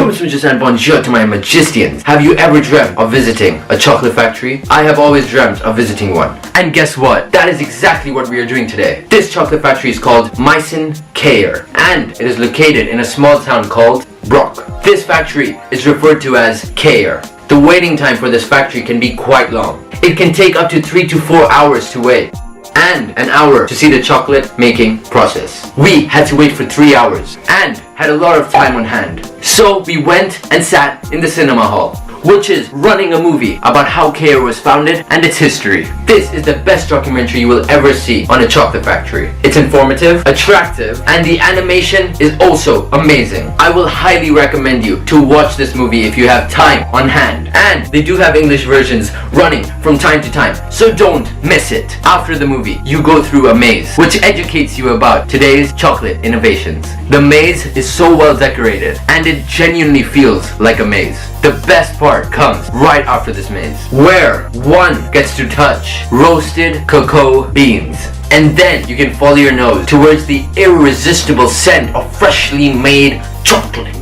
and bonjour to my magicians. Have you ever dreamt of visiting a chocolate factory? I have always dreamt of visiting one. And guess what? That is exactly what we are doing today. This chocolate factory is called Meissen-Kayer, and it is located in a small town called Broc. This factory is referred to as Kayer. The waiting time for this factory can be quite long. It can take up to 3 to 4 hours to wait, and an hour to see the chocolate making process. We had to wait for 3 hours and had a lot of time on hand. So we went and sat in the cinema hall, which is running a movie about how Kayer was founded and its history. This is the best documentary you will ever see on a chocolate factory. It's informative, attractive, and the animation is also amazing. I will highly recommend you to watch this movie if you have time on hand. And they do have English versions running from time to time, so don't miss it. After the movie, you go through a maze, which educates you about today's chocolate innovations. The maze is so well decorated, and it genuinely feels like a maze. The best part comes right after this maze, where one gets to touch roasted cocoa beans. And then you can follow your nose towards the irresistible scent of freshly made chocolate.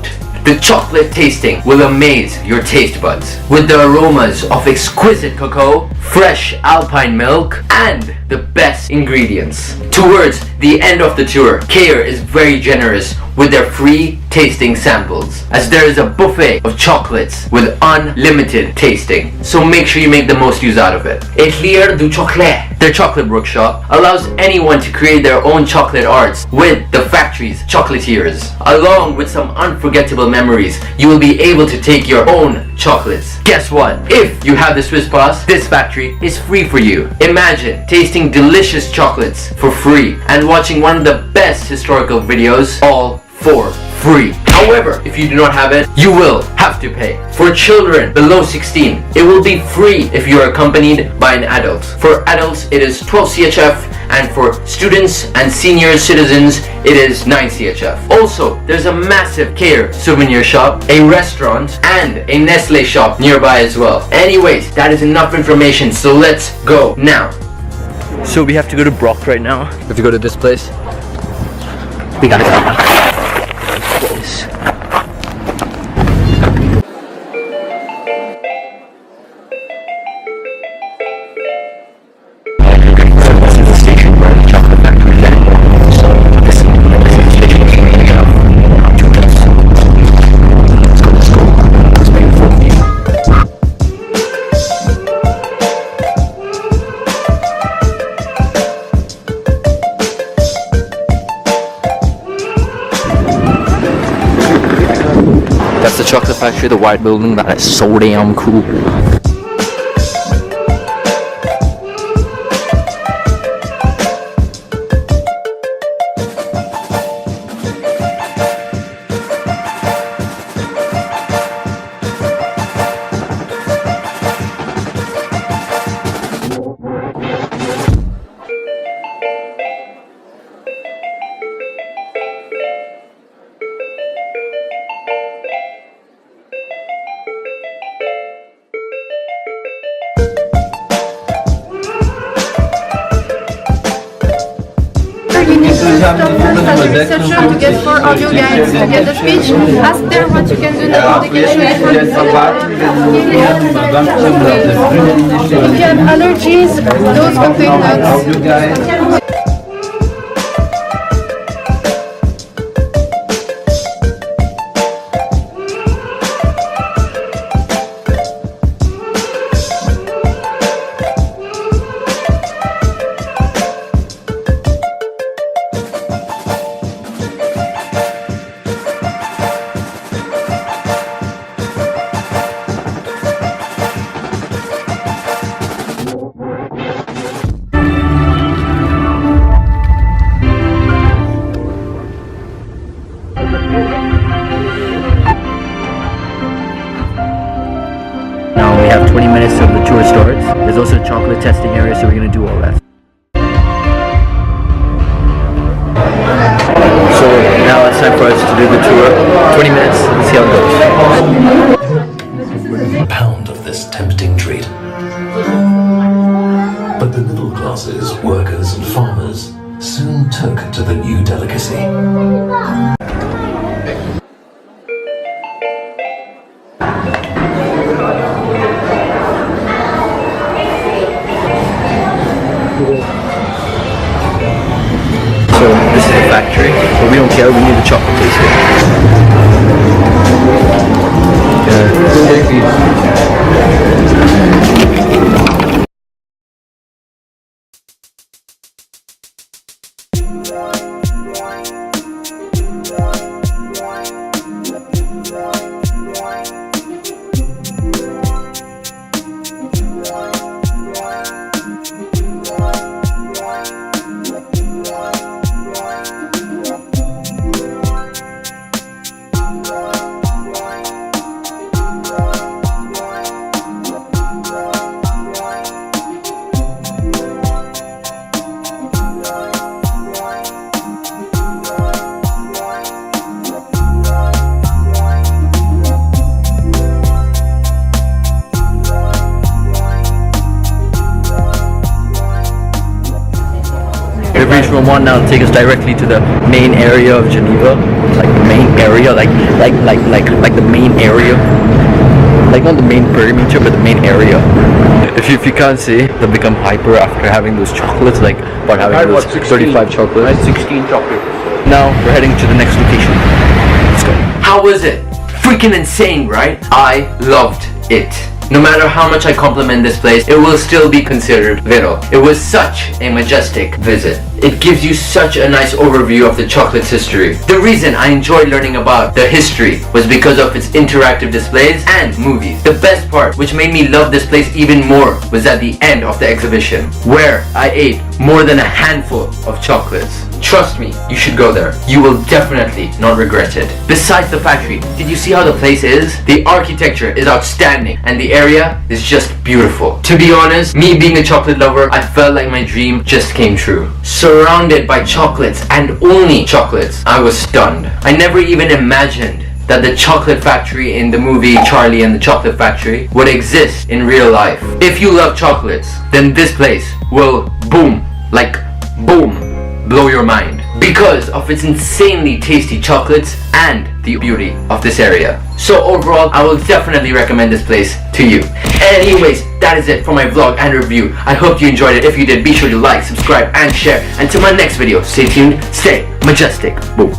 The chocolate tasting will amaze your taste buds with the aromas of exquisite cocoa, fresh alpine milk, and the best ingredients. Towards the end of the tour, Kayer is very generous with their free tasting samples, as there is a buffet of chocolates with unlimited tasting. So make sure you make the most use out of it. Éclair du chocolat. Their chocolate workshop allows anyone to create their own chocolate arts with the factory's chocolatiers. Along with some unforgettable memories, you will be able to take your own chocolates. Guess what? If you have the Swiss Pass, this factory is free for you. Imagine tasting delicious chocolates for free and watching one of the best historical videos all for free. However, if you do not have it, you will have to pay. For children below 16, it will be free if you are accompanied by an adult. For adults, it is 12 CHF, and for students and senior citizens, it is 9 CHF. Also, there's a massive Kayer souvenir shop, a restaurant, and a Nestle shop nearby as well. Anyways, that is enough information, so let's go now. So we have to go to Broc right now. We have to go to this place. We gotta go. Close. This is the station where the chocolate factory is at. So this is the station we're going to go. Let's go. Let's make it for me. That's the chocolate factory, the white building. That is so damn cool. You need to stop first at the reception to get 4 audio guides to get the speech. Ask them what you can do now. They can show you how if you have allergies, those contain nuts. Now we have 20 minutes till the tour starts. There's also a chocolate testing area, so we're going to do all that. So now it's time for us to do the tour. 20 minutes, let's see how it goes. A pound of this tempting treat. But the middle classes, workers and farmers soon took to the new delicacy. but we don't care. We need a chocolate place here. We've reached room 1 now to take us directly to the main area of Geneva. Like the main area, like the main area. Like not the main perimeter, but the main area. If you can't see, they've become hyper after having those chocolates, like about having those 35 chocolates. 16 chocolates. Now we're heading to the next location. Let's go. How was it? Freaking insane, right? I loved it. No matter how much I compliment this place, it will still be considered little. It was such a majestic visit. It gives you such a nice overview of the chocolate's history. The reason I enjoyed learning about the history was because of its interactive displays and movies. The best part, which made me love this place even more, was at the end of the exhibition, where I ate more than a handful of chocolates. Trust me, you should go there. You will definitely not regret it. Besides the factory, did you see how the place is? The architecture is outstanding and the area is just beautiful. To be honest, me being a chocolate lover, I felt like my dream just came true. Surrounded by chocolates and only chocolates, I was stunned. I never even imagined that the chocolate factory in the movie Charlie and the Chocolate Factory would exist in real life. If you love chocolates, then this place will boom, like boom, blow your mind because of its insanely tasty chocolates and the beauty of this area. So overall, I will definitely recommend this place to you. Anyways, that is it for my vlog and review. I hope you enjoyed it. If you did, be sure to like, subscribe and share. Until my next video, stay tuned, stay majestic. Boom.